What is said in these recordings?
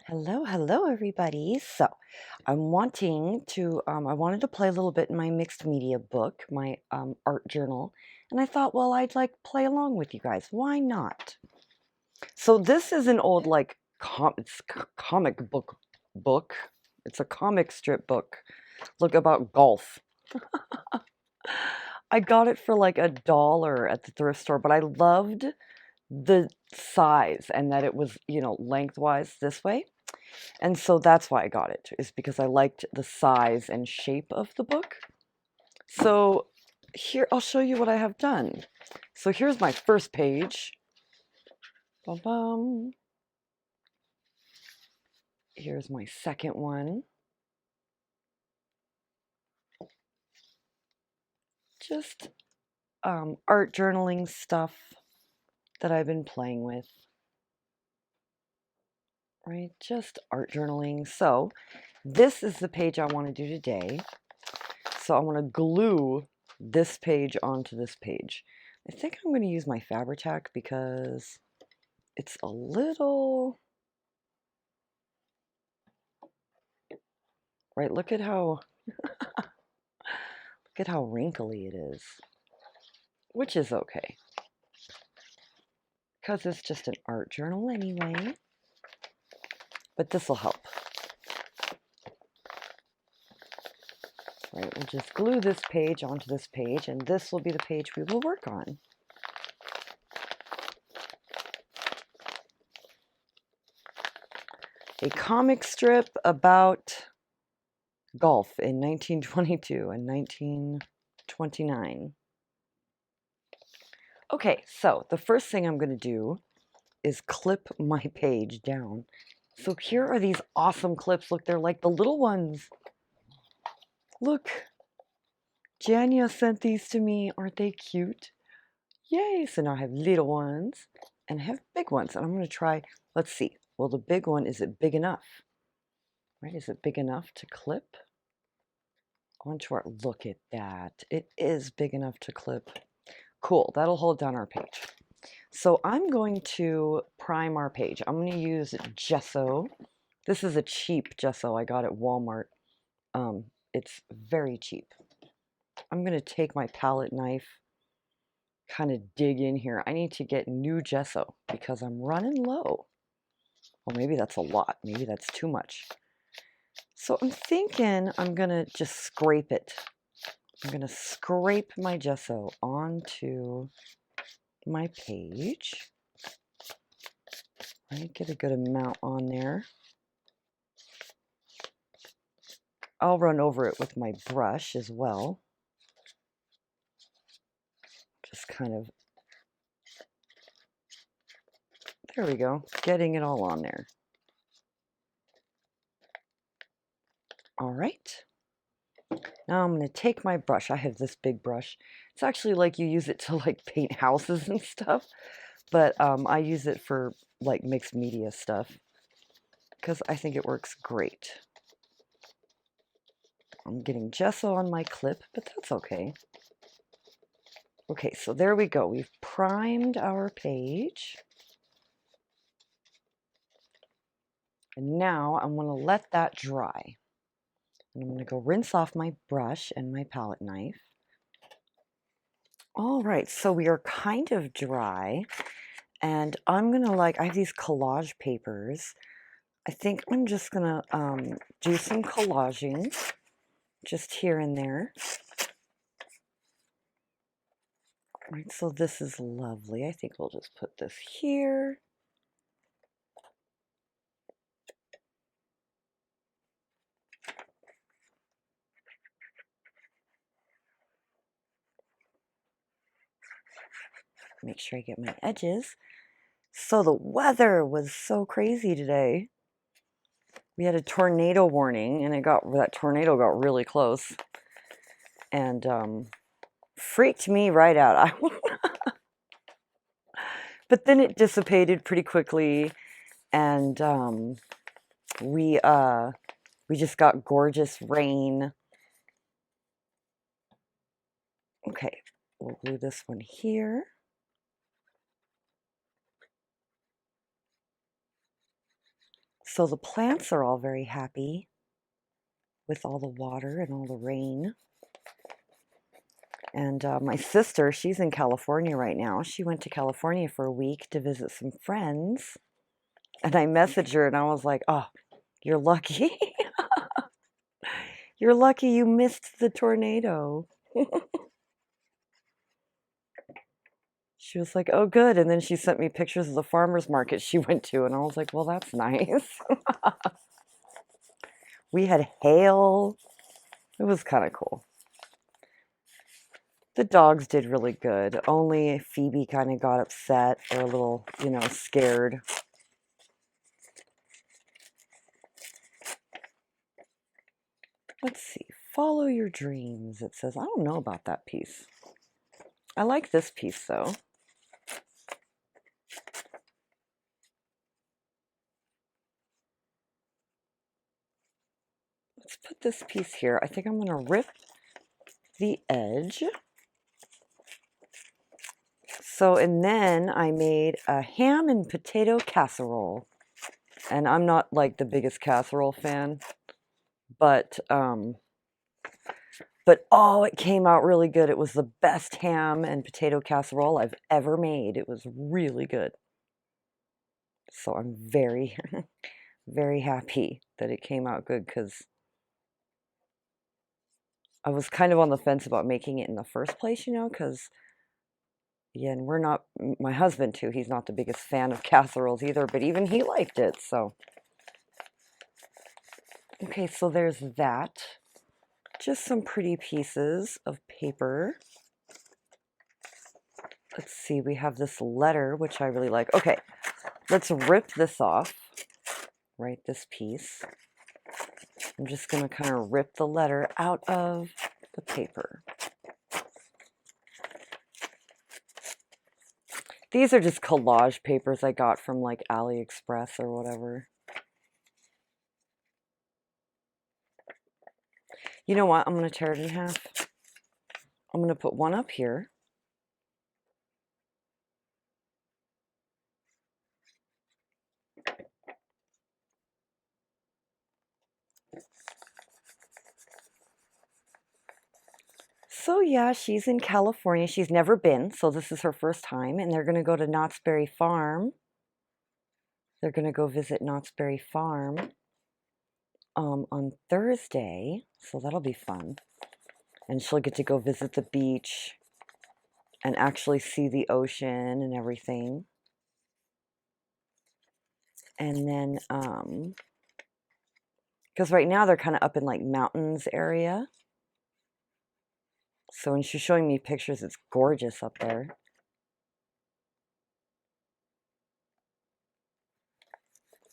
Hello, everybody. So, I wanted to play a little bit in my mixed media book, my art journal, and I thought, well, I'd like play along with you guys. Why not? So, this is an old comic book. It's a comic strip book. Look about golf. I got it for like $1 at the thrift store, but I loved the size and that it was, lengthwise this way. And so that's why I got it, is because I liked the size and shape of the book. So here, I'll show you what I have done. So here's my first page. Bum, bum. Here's my second one. Just art journaling stuff that I've been playing with. Right, just art journaling. So this is the page I want to do today. So I want to glue this page onto this page. I think I'm going to use my Fabri-Tac because it's a little, right, look at how wrinkly it is, which is okay because it's just an art journal anyway, but this will help. Right, we'll just glue this page onto this page, and this will be the page we will work on. A comic strip about golf in 1922 and 1929. Okay, so the first thing I'm going to do is clip my page down. So here are these awesome clips. Look, they're like the little ones. Look, Jania sent these to me. Aren't they cute? Yay! So now I have little ones and I have big ones. And I'm going to try, let's see. Well, the big one, is it big enough? Right, is it big enough to clip onto our, look at that. It is big enough to clip. Cool, that'll hold down our page. So I'm going to prime our page. I'm going to use gesso. This is a cheap gesso I got at Walmart. It's very cheap. I'm going to take my palette knife, kind of dig in here. I need to get new gesso because I'm running low. Well, maybe that's a lot. Maybe that's too much. So I'm thinking I'm going to just scrape it. I'm going to scrape my gesso onto my page. Right, get a good amount on there. I'll run over it with my brush as well. Just kind of, there we go, getting it all on there. All right. Now I'm going to take my brush. I have this big brush. It's actually like you use it to like paint houses and stuff, but I use it for like mixed media stuff because I think it works great. I'm getting gesso on my clip, but that's okay. Okay, so there we go. We've primed our page. And now I'm going to let that dry. And I'm going to go rinse off my brush and my palette knife. All right, so we are kind of dry. And I'm going to I have these collage papers. I think I'm just going to do some collaging just here and there. Right, so this is lovely. I think we'll just put this here. Make sure I get my edges. So the weather was so crazy today. We had a tornado warning, and that tornado got really close and freaked me right out. But then it dissipated pretty quickly, and we just got gorgeous rain. Okay, we'll glue this one here. So the plants are all very happy with all the water and all the rain. And my sister, she's in California right now. She went to California for a week to visit some friends. And I messaged her and I was like, oh, you're lucky. You're lucky you missed the tornado. She was like, oh, good. And then she sent me pictures of the farmer's market she went to. And I was like, well, that's nice. We had hail. It was kind of cool. The dogs did really good. Only Phoebe kind of got upset or a little, scared. Let's see. Follow your dreams. It says, I don't know about that piece. I like this piece, though. Let's put this piece here. I think I'm going to rip the edge. So, and then I made a ham and potato casserole. And I'm not like the biggest casserole fan, but oh, it came out really good. It was the best ham and potato casserole I've ever made. It was really good. So I'm very, very happy that it came out good because I was kind of on the fence about making it in the first place, because, yeah, and we're not, my husband too, he's not the biggest fan of casseroles either, but even he liked it, so. Okay, so there's that. Just some pretty pieces of paper. Let's see, we have this letter, which I really like. Okay, let's rip this off, right, this piece. I'm just going to kind of rip the letter out of the paper. These are just collage papers I got from like AliExpress or whatever. You know what? I'm going to tear it in half. I'm going to put one up here. So yeah, she's in California. She's never been, so this is her first time, and they're going to go to Knott's Berry Farm. They're going to go visit Knott's Berry Farm on Thursday, so that'll be fun. And she'll get to go visit the beach and actually see the ocean and everything. And then, because right now they're kind of up in like mountains area. So when she's showing me pictures, it's gorgeous up there.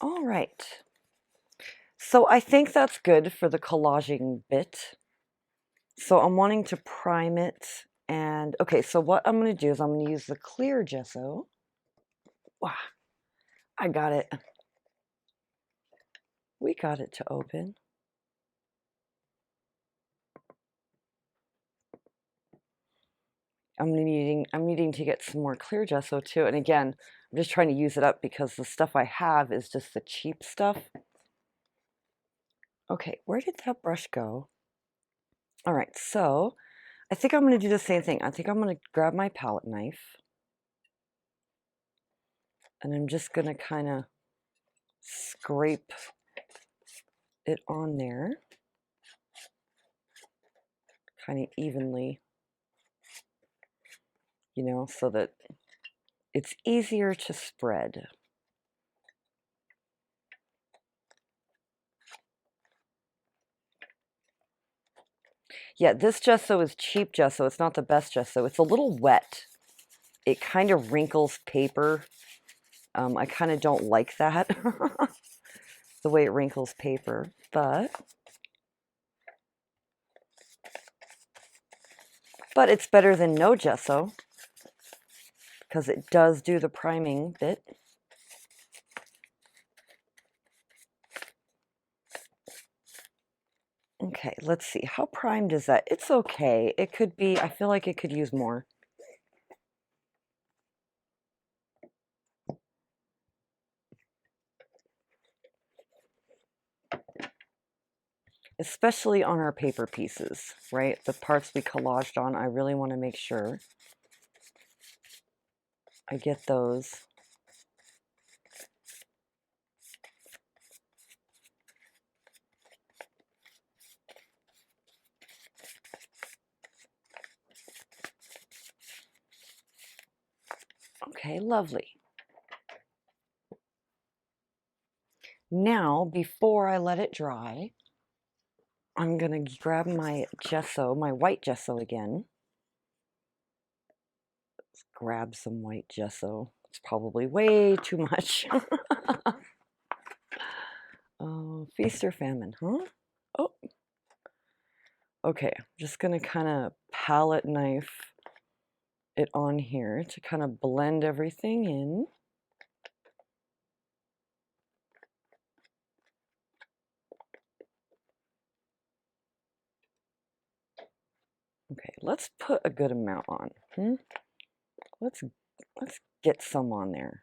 All right. So I think that's good for the collaging bit. So I'm wanting to prime it. And okay, so what I'm going to do is I'm going to use the clear gesso. Wow, I got it. We got it to open. I'm needing to get some more clear gesso too. And again, I'm just trying to use it up because the stuff I have is just the cheap stuff. Okay, where did that brush go? All right, so I think I'm going to do the same thing. I think I'm going to grab my palette knife. And I'm just going to kind of scrape it on there. Kind of evenly. So that it's easier to spread. Yeah, this gesso is cheap gesso. It's not the best gesso. It's a little wet. It kind of wrinkles paper. I kind of don't like that, the way it wrinkles paper, but it's better than no gesso because it does do the priming bit. Okay, let's see. How primed is that? It's okay. It could be, I feel like it could use more. especially on our paper pieces, right? The parts we collaged on, I really want to make sure I get those. Okay, lovely. Now, before I let it dry, I'm going to grab my gesso, my white gesso again. Let's grab some white gesso. It's probably way too much. Oh, feast or famine, huh? Oh. Okay, I'm just going to kind of palette knife it on here to kind of blend everything in. Okay, let's put a good amount on. Let's get some on there.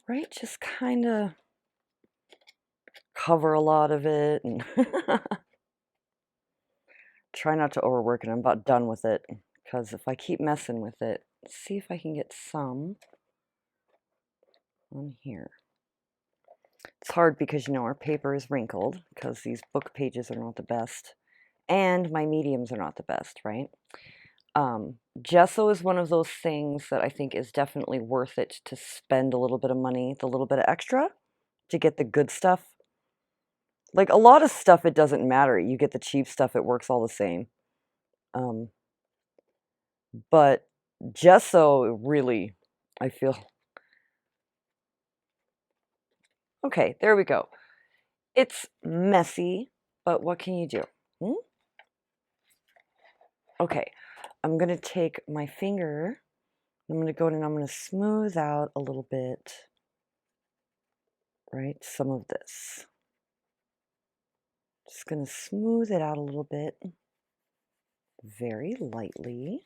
Right, just kind of cover a lot of it and try not to overwork it. I'm about done with it because if I keep messing with it, let's see if I can get some on here. It's hard because, you know, our paper is wrinkled because these book pages are not the best and my mediums are not the best, right? Gesso is one of those things that I think is definitely worth it to spend a little bit of money, the little bit of extra to get the good stuff. Like a lot of stuff, it doesn't matter. You get the cheap stuff, it works all the same. But gesso really, I feel. Okay, there we go. It's messy, but what can you do? Okay, I'm going to take my finger. I'm going to go in and I'm going to smooth out a little bit, right? Some of this. Just going to smooth it out a little bit, very lightly.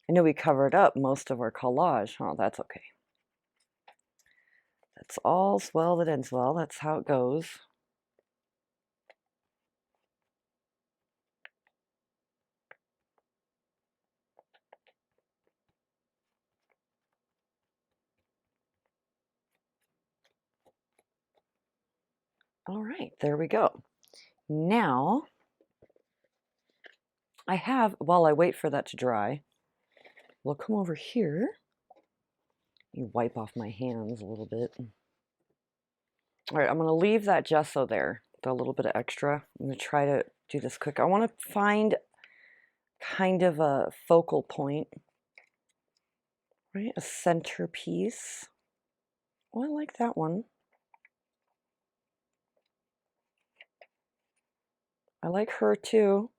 I know we covered up most of our collage, huh? That's okay. That's all's well that ends well. That's how it goes. All right, there we go. Now, I have, while I wait for that to dry, we'll come over here. You wipe off my hands a little bit. All right, I'm going to leave that gesso there, the little bit of extra. I'm going to try to do this quick. I want to find kind of a focal point, right? A centerpiece. Oh, I like that one. I like her too.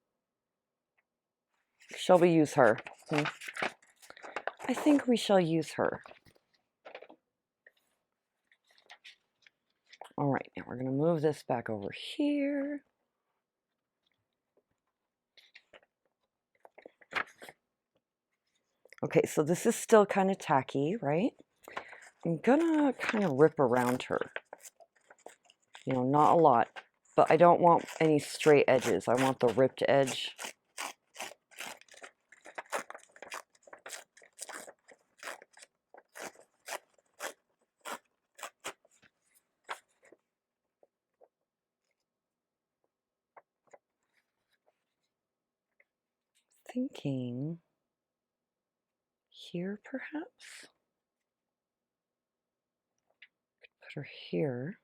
Shall we use her? I think we shall use her. All right, now we're going to move this back over here. Okay, so this is still kind of tacky, right? I'm gonna kind of rip around her. You know, not a lot, but I don't want any straight edges. I want the ripped edge. Thinking here, perhaps? Put her here.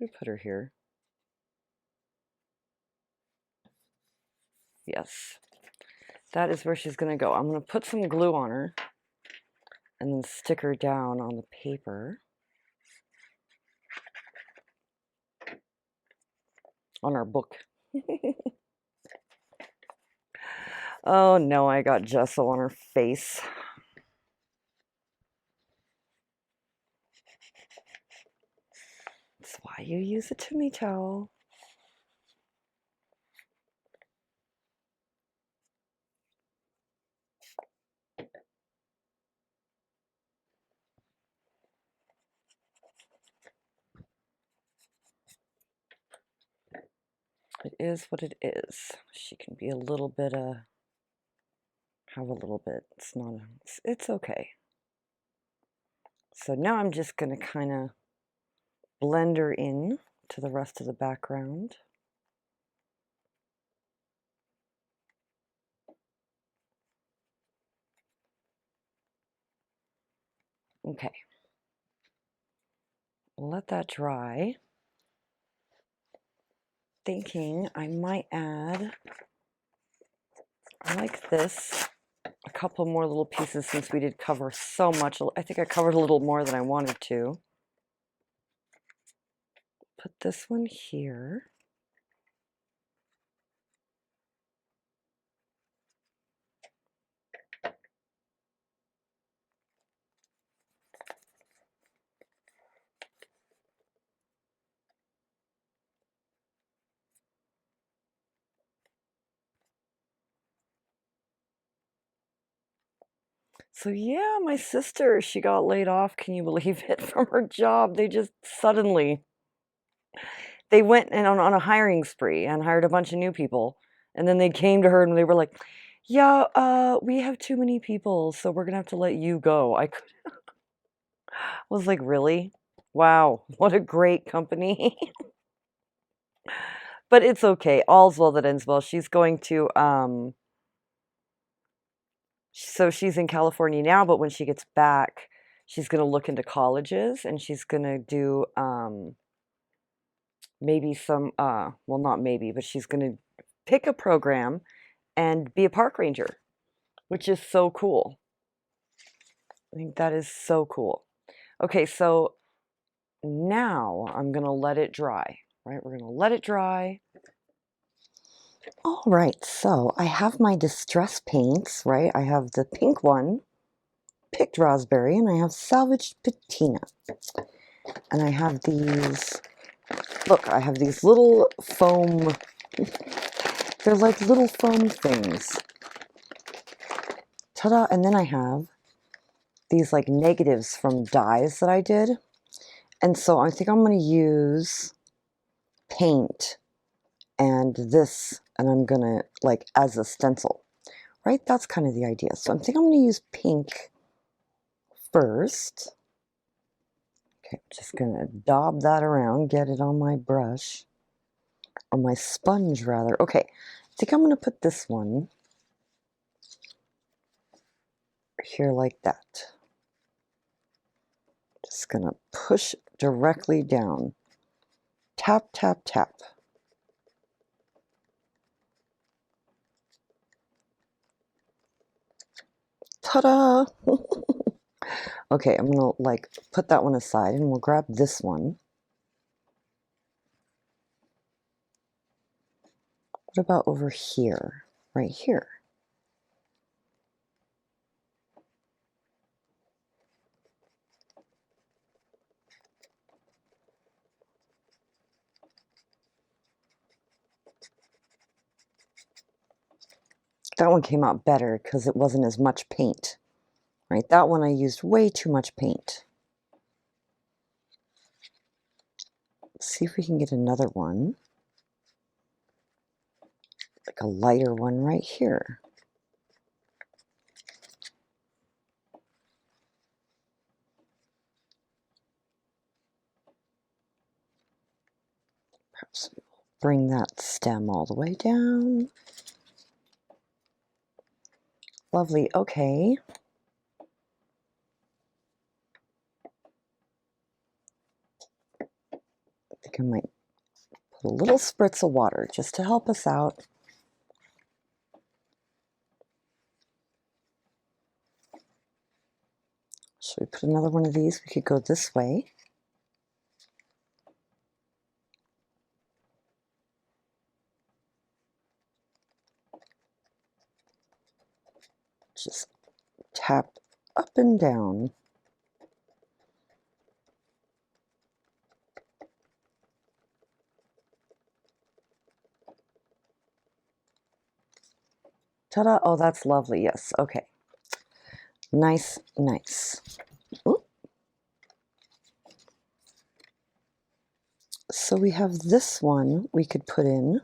I'm gonna put her here. Yes, that is where she's gonna go. I'm gonna put some glue on her and then stick her down on the paper. on our book. Oh no, I got gesso on her face. That's why you use a tummy towel. It is what it is. She can be a little bit, have a little bit. It's not, it's okay. So now I'm just going to kind of blend her in to the rest of the background. Okay. Let that dry. Thinking I might add, like this, a couple more little pieces since we did cover so much. I think I covered a little more than I wanted to. Put this one here. So yeah, my sister, she got laid off, can you believe it, from her job. They just suddenly, they went and on a hiring spree and hired a bunch of new people. And then they came to her and they were like, yeah, we have too many people, so we're gonna have to let you go. I was like, really? Wow, what a great company. But it's okay. All's well that ends well. She's going to, so she's in California now, but when she gets back, she's going to look into colleges and she's going to do maybe some, well, not maybe, but she's going to pick a program and be a park ranger, which is so cool. I think that is so cool. Okay, so now I'm going to let it dry, right? We're going to let it dry. All right, so I have my distress paints, right? I have the pink one, picked raspberry, and I have salvaged patina. And I have these, look, I have these little foam, they're like little foam things. Ta-da! And then I have these like negatives from dies that I did. And so I think I'm going to use paint and this, and I'm going to like as a stencil, right? That's kind of the idea. So I think I'm going to use pink first. Okay, I'm just going to daub that around, get it on my brush, or my sponge rather. Okay, I think I'm going to put this one here like that. Just going to push directly down. Tap, tap, tap. Ta-da! Okay, I'm going to like put that one aside and we'll grab this one. What about over here? Right here. That one came out better because it wasn't as much paint. Right, that one I used way too much paint. Let's see if we can get another one. Like a lighter one right here. Perhaps we'll bring that stem all the way down. Lovely, okay. I think I might put a little spritz of water just to help us out. Should we put another one of these? We could go this way. Just tap up and down. Ta-da! Oh, that's lovely. Yes. Okay. Nice, nice. Ooh. So we have this one we could put in.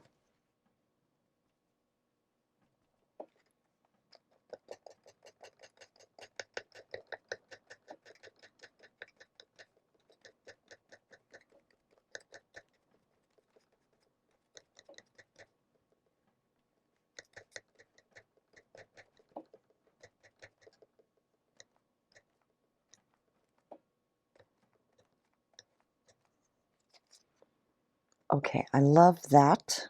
Okay, I love that.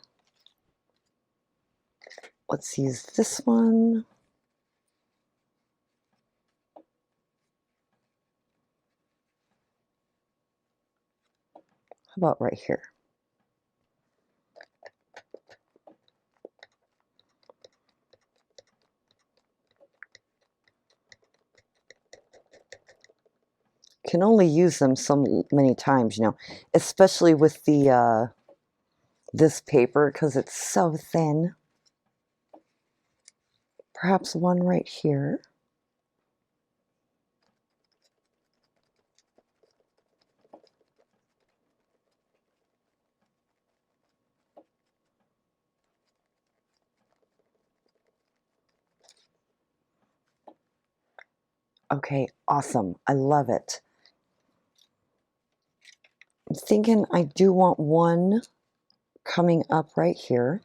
Let's use this one. How about right here? Can only use them so many times, you know, especially with the this paper because it's so thin. Perhaps one right here. Okay, awesome. I love it. I'm thinking I do want one coming up right here,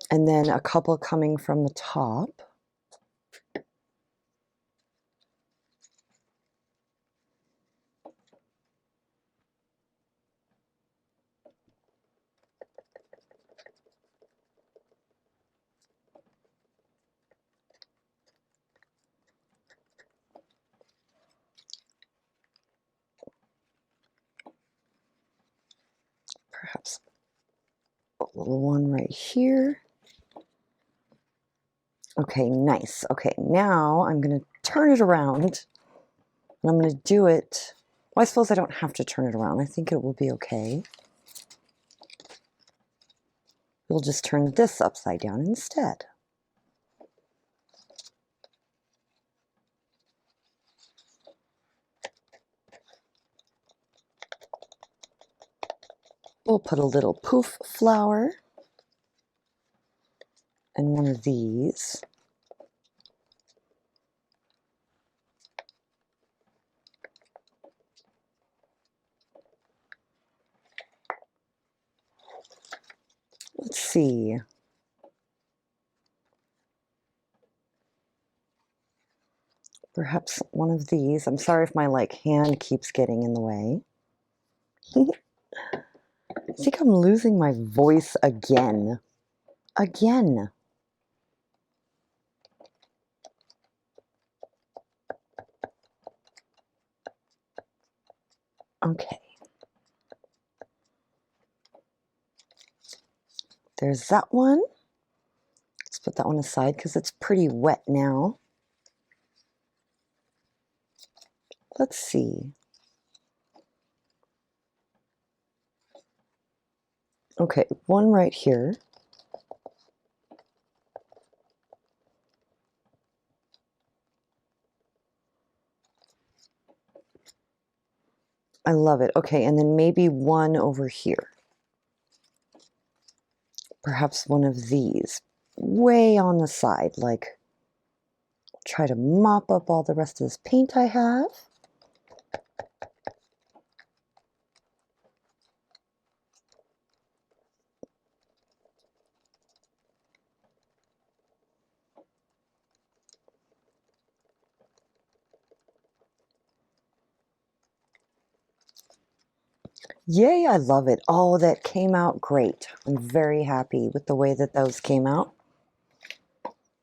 and then a couple coming from the top. Perhaps a little one right here. Okay, nice. Okay, now I'm going to turn it around, and I'm going to do it. Well, I suppose I don't have to turn it around. I think it will be okay. We'll just turn this upside down instead. We'll put a little poof flower and one of these. Let's see. Perhaps one of these. I'm sorry if my hand keeps getting in the way. I think I'm losing my voice again. Again. Okay. There's that one. Let's put that one aside because it's pretty wet now. Let's see. Okay, one right here. I love it. Okay, and then maybe one over here. Perhaps one of these. Way on the side, like try to mop up all the rest of this paint I have. Yay, I love it. Oh, that came out great. I'm very happy with the way that those came out.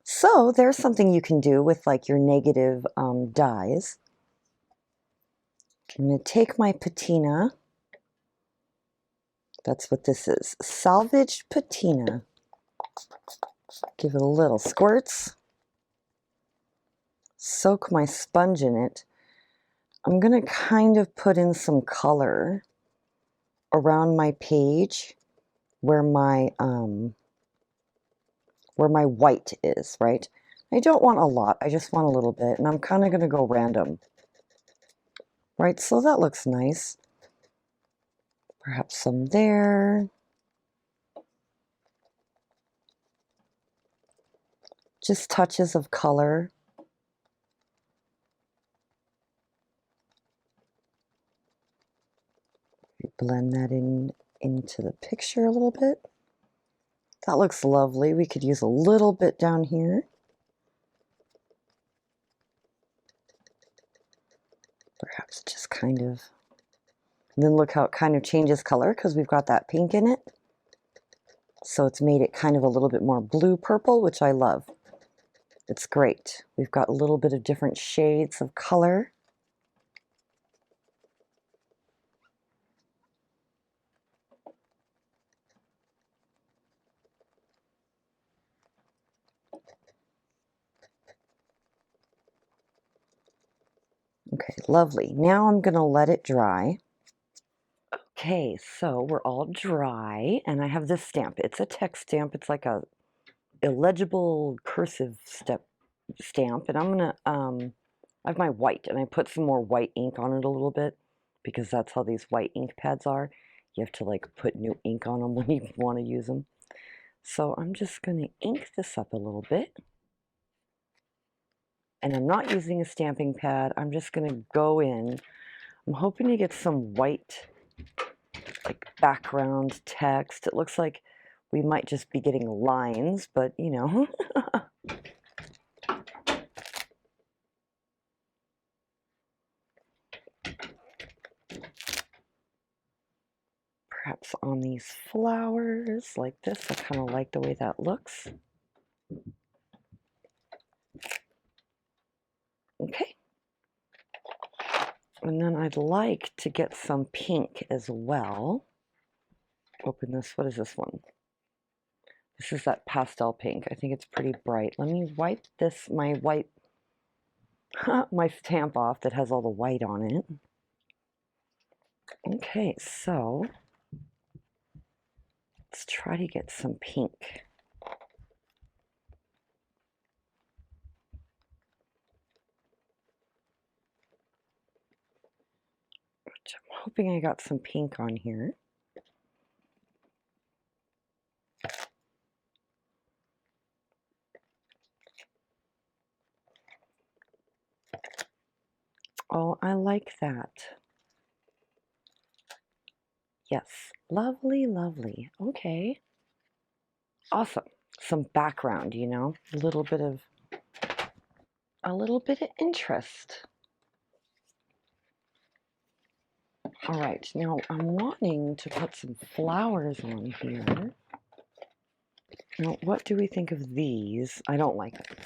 So there's something you can do with your negative dies. I'm going to take my patina. That's what this is. Salvaged patina. Give it a little squirts. soak my sponge in it, I'm going to kind of put in some color around my page where my white is, right? I don't want a lot, I just want a little bit, and I'm kind of going to go random. Right, so that looks nice. Perhaps some there. Just touches of color. Blend that into the picture a little bit. That looks lovely. We could use a little bit down here. Perhaps just kind of. And then look how it kind of changes color because we've got that pink in it. So it's made it kind of a little bit more blue purple, which I love. It's great. We've got a little bit of different shades of color. Okay, lovely. Now I'm going to let it dry. Okay, so we're all dry, and I have this stamp. It's a text stamp. It's like a illegible cursive stamp, and I'm gonna I have my white, and I put some more white ink on it a little bit because that's how these white ink pads are. You have to like put new ink on them when you want to use them. So I'm just gonna ink this up a little bit, and I'm not using a stamping pad. I'm just gonna go in. I'm hoping to get some white like background text. It looks like we might just be getting lines, but you know. Perhaps on these flowers like this. I kind of like the way that looks. Okay. And then I'd like to get some pink as well. Open this. What is this one? This is that pastel pink. I think it's pretty bright. Let me wipe this, my white, my stamp off that has all the white on it. Okay, so let's try to get some pink. I'm hoping I got some pink on here. Oh, I like that. Yes, lovely, lovely. Okay. Awesome. Some background, you know, a little bit of interest. All right, now I'm wanting to put some flowers on here. Now, what do we think of these? I don't like them.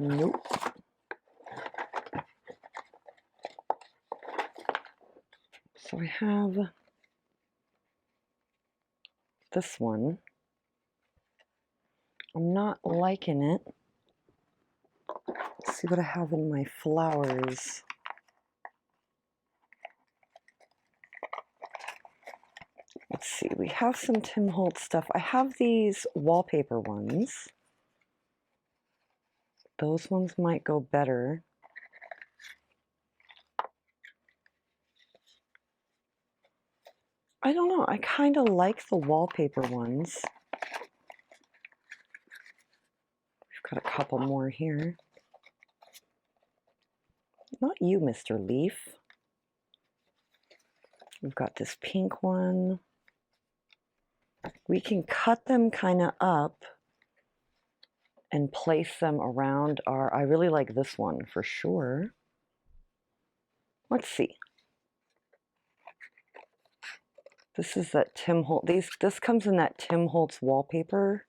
Nope. So I have this one. I'm not liking it. Let's see what I have in my flowers. Let's see, we have some Tim Holtz stuff. I have these wallpaper ones. Those ones might go better. I don't know, I kind of like the wallpaper ones. We've got a couple more here. Not you, Mr. Leaf. We've got this pink one. We can cut them kind of up and place them around our, I really like this one for sure. Let's see. This is that Tim Holtz, this comes in that Tim Holtz wallpaper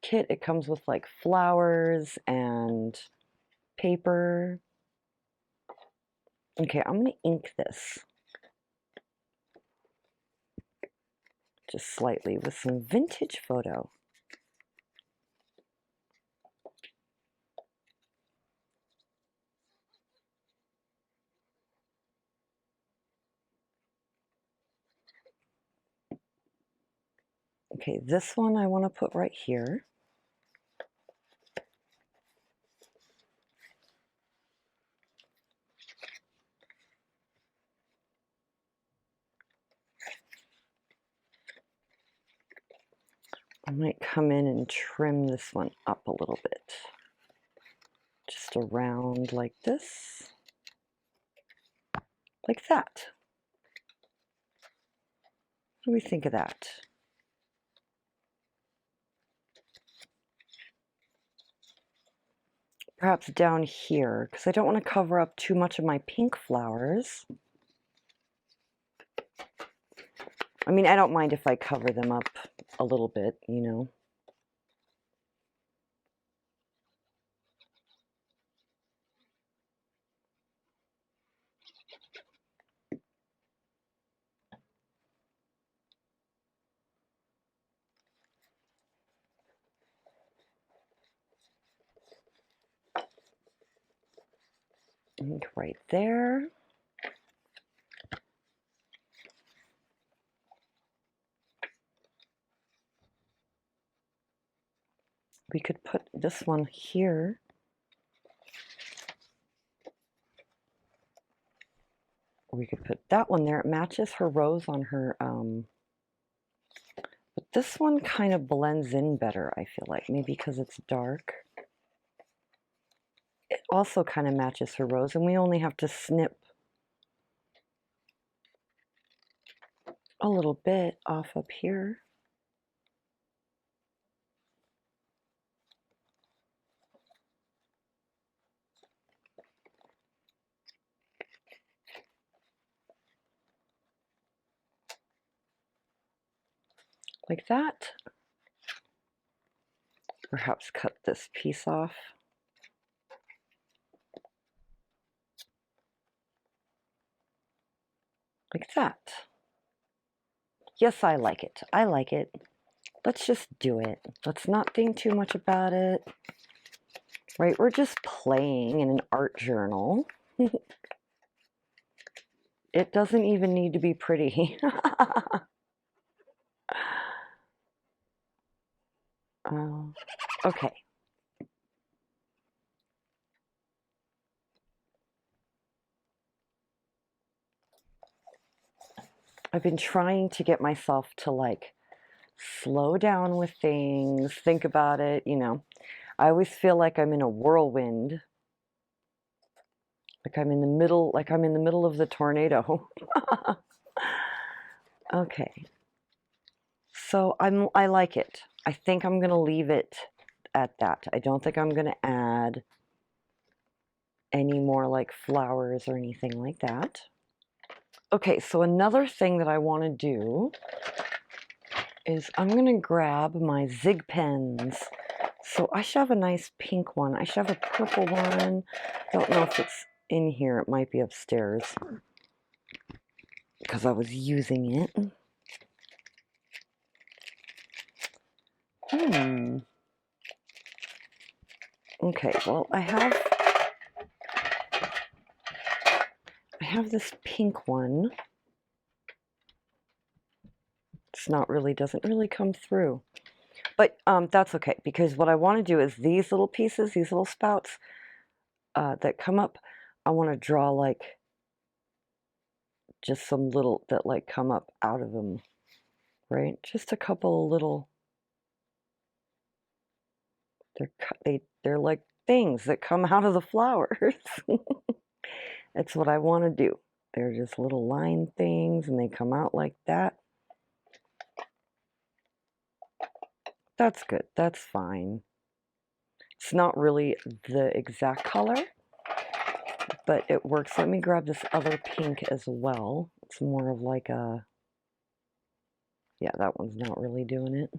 kit. It comes with like flowers and paper. Okay, I'm gonna ink this. Just slightly with some vintage photo. Okay, this one I want to put right here. I might come in and trim this one up a little bit. Just around like this. Like that. What do we think of that? Perhaps down here, because I don't want to cover up too much of my pink flowers. I mean, I don't mind if I cover them up a little bit, you know. And right there. We could put this one here. We could put that one there. It matches her rose on her, but this one kind of blends in better, I feel like. Maybe because it's dark. It also kind of matches her rose, and we only have to snip a little bit off up here. Like that. Perhaps cut this piece off. Like that. Yes, I like it. I like it. Let's just do it. Let's not think too much about it. Right? We're just playing in an art journal. It doesn't even need to be pretty. Okay. I've been trying to get myself to like slow down with things, think about it, you know. I always feel like I'm in a whirlwind. Like I'm in the middle of the tornado. Okay. So I like it. I think I'm going to leave it at that. I don't think I'm going to add any more like flowers or anything like that. Okay, so another thing that I want to do is I'm going to grab my Zig pens. So I should have a nice pink one. I should have a purple one. Don't know if it's in here. It might be upstairs because I was using it. Okay, well, I have this pink one. It's not really, doesn't really come through. But that's okay, because what I want to do is these little pieces, these little spouts that come up, I want to draw like just some little that like come up out of them, right? Just a couple little, they're like things that come out of the flowers. That's what I want to do. They're just little line things and they come out like that. That's good. That's fine. It's not really the exact color, but it works. Let me grab this other pink as well. It's more of like a, yeah, that one's not really doing it.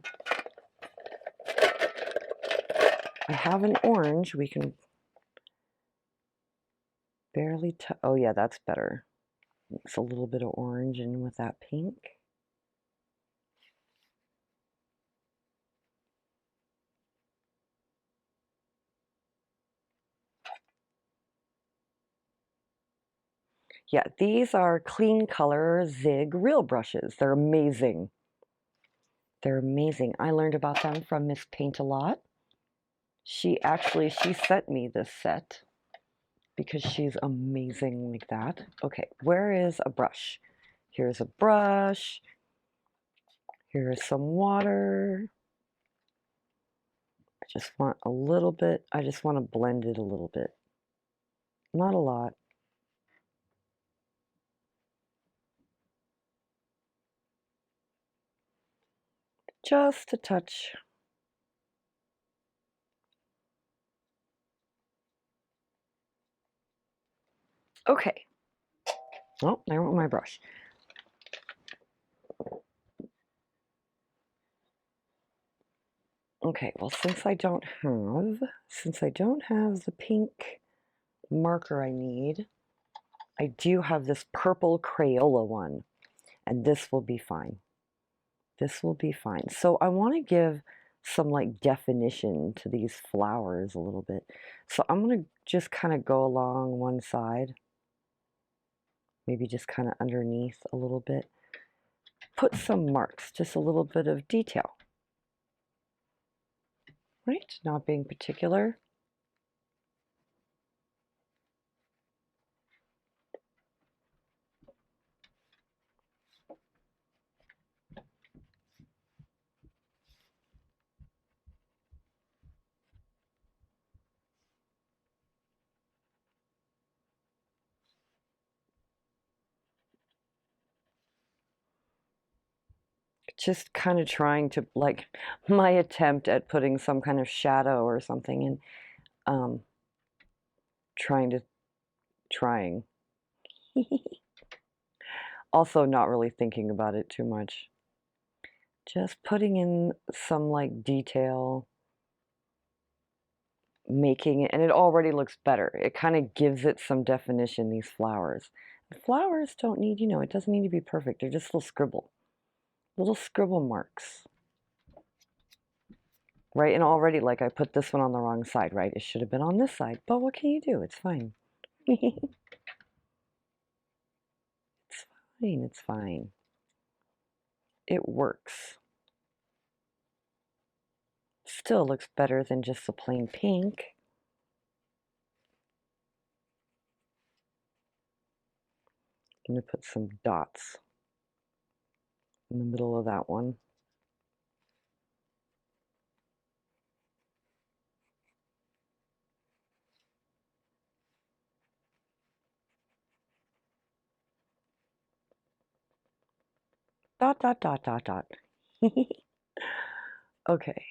I have an orange. We can barely oh yeah, that's better. Mix a little bit of orange in with that pink. Yeah, these are Clean Color Zig Real brushes. They're amazing. They're amazing. I learned about them from Miss Paint a Lot. She sent me this set because she's amazing like that. Okay, where is a brush? Here's a brush. Here's some water. I just want a little bit. I just want to blend it a little bit. Not a lot. Just a touch. Okay. Oh, there went my brush. Okay, well, since I don't have the pink marker I need, I do have this purple Crayola one, and this will be fine. This will be fine. So I want to give some like definition to these flowers a little bit. So I'm going to just kind of go along one side, maybe just kind of underneath a little bit. Put some marks, just a little bit of detail. Right? Not being particular. Just kind of trying to, like, my attempt at putting some kind of shadow or something, and trying. Also not really thinking about it too much. Just putting in some like detail, making it, and it already looks better. It kind of gives it some definition, these flowers. The flowers don't need, it doesn't need to be perfect. They're just little scribble marks. Right, and already, like, I put this one on the wrong side, right? It should have been on this side, but what can you do? It's fine. It's fine, it's fine. It works. Still looks better than just the plain pink. I'm going to put some dots in the middle of that one. Dot, dot, dot, dot, dot. Okay.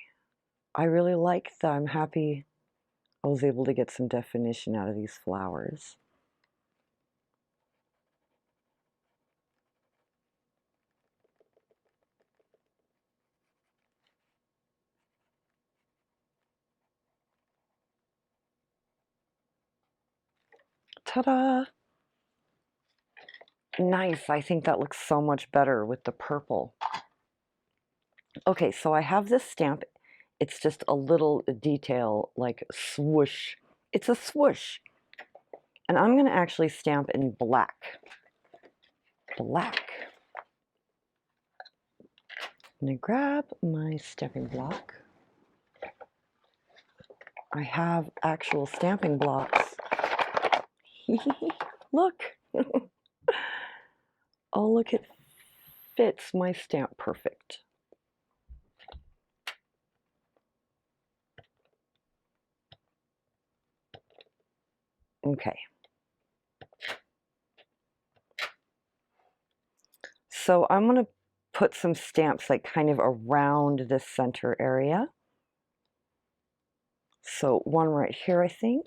I really like that. I'm happy I was able to get some definition out of these flowers. Ta-da! Nice. I think that looks so much better with the purple. Okay, so I have this stamp. It's just a little detail, like swoosh. It's a swoosh. And I'm going to actually stamp in black. Black. I'm going to grab my stamping block. I have actual stamping blocks. Look. Oh, look, it fits my stamp perfect. Okay. So I'm going to put some stamps like kind of around this center area. So one right here, I think.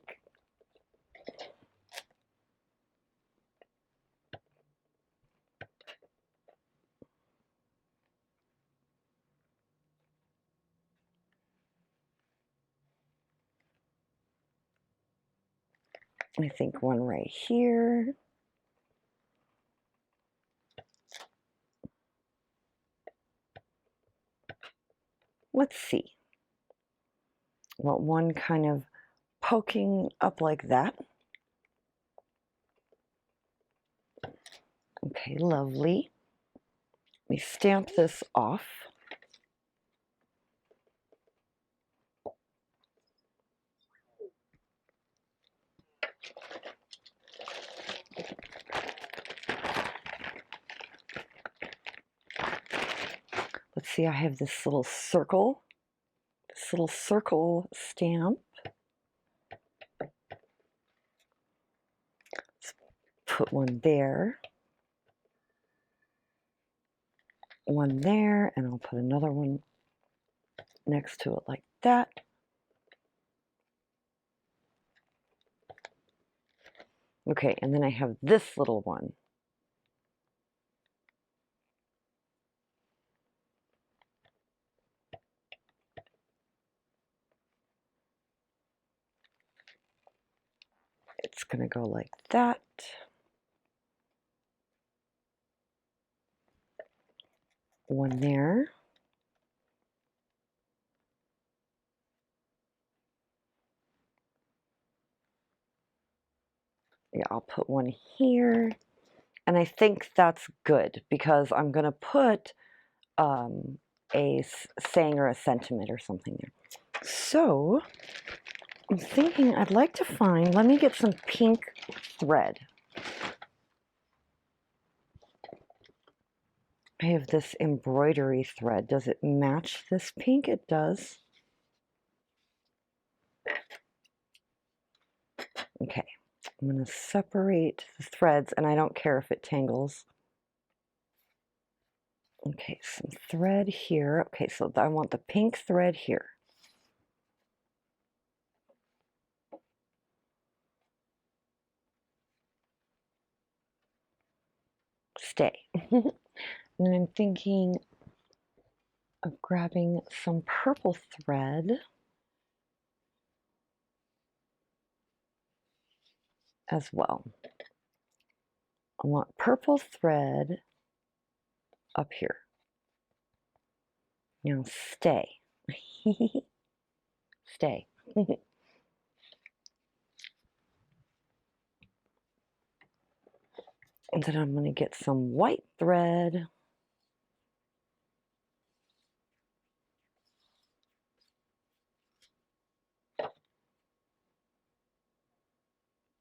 I think one right here. Let's see. Well, one kind of poking up like that. Okay, lovely. Let me stamp this off. let's see, I have this little circle stamp. Let's put one there, one there, and I'll put another one next to it like that. Okay, and then I have this little one. It's going to go like that. One there. Yeah, I'll put one here. And I think that's good because I'm going to put a saying or a sentiment or something there. So I'm thinking I'd like to find, let me get some pink thread. I have this embroidery thread. Does it match this pink? It does. Okay, I'm going to separate the threads, and I don't care if it tangles. Okay, some thread here. Okay, so I want the pink thread here. Stay. And I'm thinking of grabbing some purple thread as well. I want purple thread up here. Now stay. Stay. And then I'm going to get some white thread.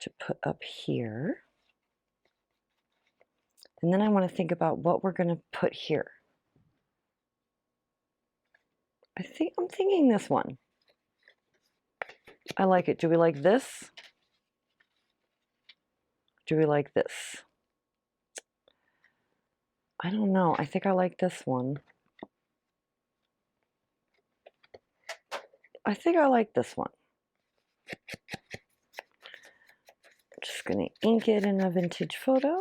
To put up here. And then I want to think about what we're going to put here. I'm thinking this one. I like it. Do we like this? Do we like this? I don't know. I think I like this one. I think I like this one. I'm just going to ink it in a vintage photo.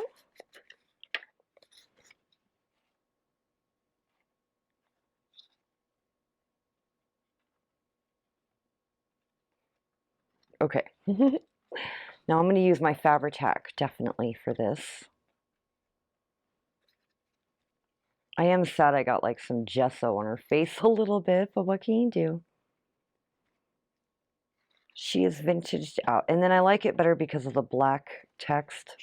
Okay. Now I'm going to use my Fabri-Tac definitely for this. I am sad I got like some gesso on her face a little bit, but what can you do? She is vintaged out. And then I like it better because of the black text.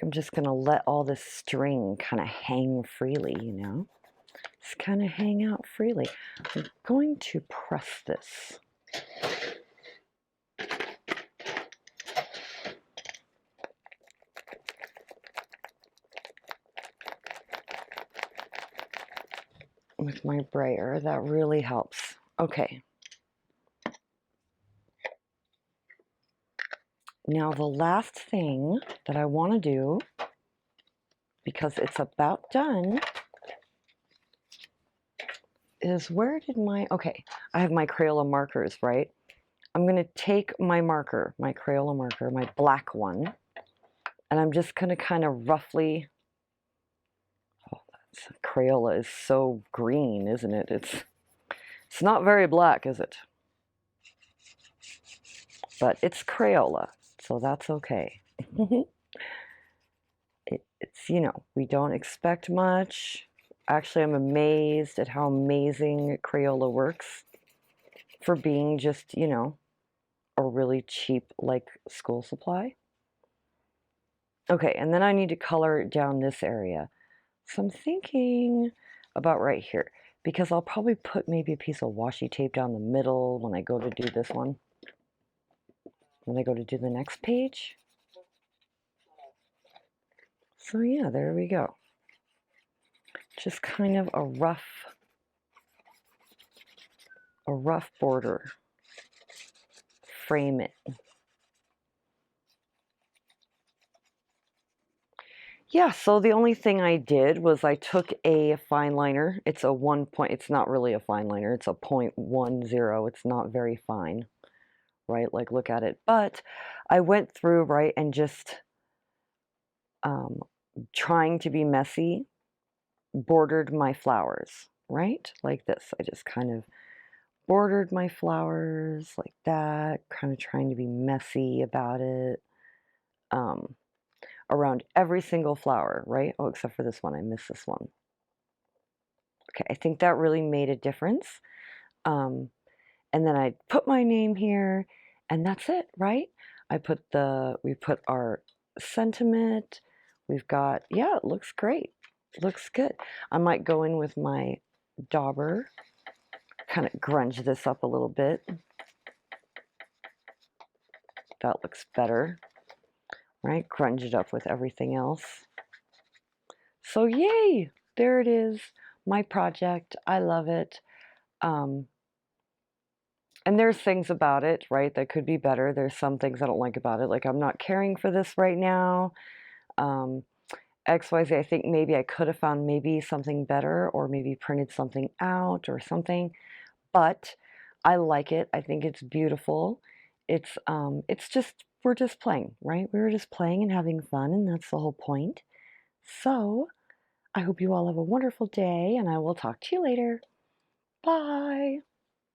I'm just going to let all this string kind of hang freely, you know? Just kind of hang out freely. I'm going to press this. With my brayer, that really helps. Okay. Now the last thing that I want to do, because it's about done, is where did my, okay, I have my Crayola markers, right? I'm going to take my marker, my Crayola marker, my black one, and I'm just going to kind of roughly, oh, Crayola is so green, isn't it? It's not very black, is it? But it's Crayola, so that's okay. It's, you know, we don't expect much. Actually, I'm amazed at how amazing Crayola works. for being just, you know, a really cheap, like, school supply. Okay, and then I need to color down this area. So I'm thinking about right here, because I'll probably put maybe a piece of washi tape down the middle when I go to do this one. When I go to do the next page. So yeah, there we go. Just kind of a rough border. Frame it. Yeah, so the only thing I did was I took a fine liner. It's a 1 point, it's not really a fine liner, it's a 0.10. It's not very fine, right? Like, look at it. But I went through, right, and just trying to be messy, bordered my flowers, right? Like this. I just kind of bordered my flowers like that, kind of trying to be messy about it. Around every single flower, right? Oh, except for this one. I missed this one. Okay, I think that really made a difference. And then I put my name here, and that's it, right? We put our sentiment. We've got, yeah, it looks great. It looks good. I might go in with my dauber, kind of grunge this up a little bit. That looks better, right? Grunge it up with everything else. So yay, there it is, my project. I love it. And there's things about it, right, that could be better. There's some things I don't like about it, like I'm not caring for this right now. XYZ, I think maybe I could have found maybe something better, or maybe printed something out or something, but I like it. I think it's beautiful. It's just, we're just playing, right? We were just playing and having fun, and that's the whole point. So I hope you all have a wonderful day, and I will talk to you later. Bye.